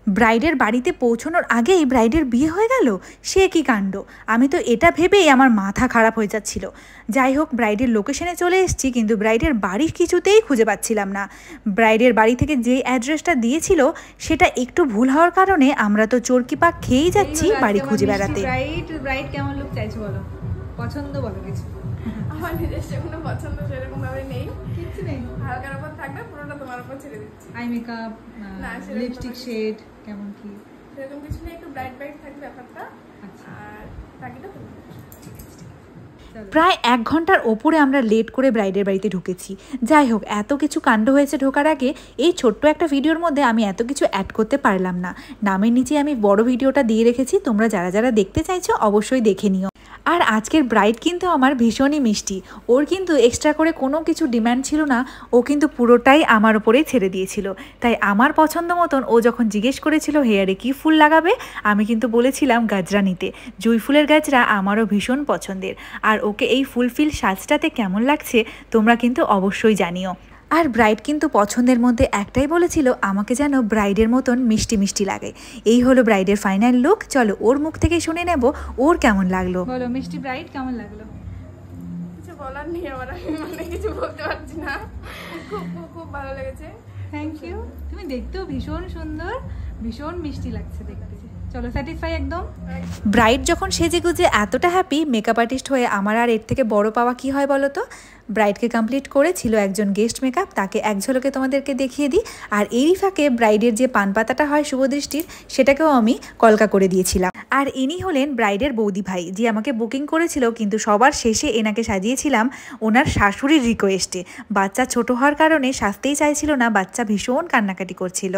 ব্রাইডের বাড়িতে পৌঁছানোর আগেই ব্রাইডের বিয়ে হয়ে গেল, সে কি কাণ্ড। আমি তো এটা ভেবেই আমার মাথা খারাপ হয়ে যাচ্ছিল। যাই হোক, ব্রাইডের লোকেশনে চলে এসেছি, কিন্তু ব্রাইডের বাড়ির কিছুতেই খুঁজে পাচ্ছিলাম না। ব্রাইডের বাড়ি থেকে যে অ্যাড্রেসটা দিয়েছিল সেটা একটু ভুল হওয়ার কারণে আমরা তো চরকি পাক খেয়েই যাচ্ছি বাড়ি খুঁজে বেড়াতে। ব্রাইড কেমন লুক চাইছো বলো, পছন্দ বলো কিছু। আমার নিজস্ব কোনো পছন্দ সেরকম ভাবে নেই, কিছু নেই, হালকার উপর থাকবে, পুরোটা তোমার উপর ছেড়ে দিচ্ছি। আই মেকআপ, লিপস্টিক শেড কেমন কি সেরকম কিছু নেই, একটু ব্রাইট ব্রাইট থাকবে ব্যাপারটা। আর বাকিটা প্রায় 1 ঘন্টার ওপরে আমরা লেট করে ব্রাইডের বাড়িতে ঢুকেছি। যাই হোক, এত কিছু কাণ্ড হয়েছে ঢোকার আগে। এই ছোট্ট একটা ভিডিওর মধ্যে আমি এত কিছু অ্যাড করতে পারলাম না। নামের নিচে আমি বড় ভিডিওটা দিয়ে রেখেছি, তোমরা যারা যারা দেখতে চাইছো অবশ্যই দেখে নিও। আর আজকের ব্রাইড কিন্তু আমার ভীষণই মিষ্টি। ওর কিন্তু এক্সট্রা করে কোনো কিছু ডিম্যান্ড ছিল না, ও কিন্তু পুরোটাই আমার ওপরেই ছেড়ে দিয়েছিল। তাই আমার পছন্দ মতন ও যখন জিজ্ঞেস করেছিল হেয়ারে কি ফুল লাগাবে, আমি কিন্তু বলেছিলাম গাজরা নিতে। জুঁই ফুলের গাজরা আমারও ভীষণ পছন্দের। আর ওকে এই ফুলফিল সাজটাতে কেমন লাগছে তোমরা কিন্তু অবশ্যই জানিও। আর ব্রাইড কিন্তু পছন্দের মধ্যে একটাই বলেছিল, আমাকে যেন ব্রাইডের মতন মিষ্টি মিষ্টি লাগে। এই হলো ব্রাইডের ফাইনাল লুক। চলো ওর মুখ থেকে শুনে নেব ওর কেমন লাগলো। বলো মিষ্টি ব্রাইড কেমন লাগলো? কিছু বলার নেই আমার, আমি কিছু বলতে পারছি না। খুব খুব খুব ভালো লেগেছে। Thank you. তুমি দেখতেও ভীষণ সুন্দর, ভীষণ মিষ্টি লাগছে দেখতে। চলো স্যাটিসফাই একদম। ব্রাইড যখন সেজে গুজে এতটা হ্যাপি, মেকআপ আর্টিস্ট হয়ে আমার আর এর থেকে বড় পাওয়া কি হয় বলো তো। ব্রাইডকে কমপ্লিট করেছিল একজন গেস্ট মেকআপ, তাকে এক ঝলকে তোমাদেরকে দেখিয়ে দিই। আর এরই ফাঁকে ব্রাইডের যে পান পাতাটা হয় শুভদৃষ্টির, সেটাকেও আমি কলকা করে দিয়েছিলাম। আর ইনি হলেন ব্রাইডের বৌদি ভাই, যে আমাকে বুকিং করেছিল, কিন্তু সবার শেষে এনাকে সাজিয়েছিলাম ওনার শাশুড়ির রিকোয়েস্টে। বাচ্চা ছোট হওয়ার কারণে সাজতেই চাইছিল না, বাচ্চা ভীষণ কান্নাকাটি করছিল।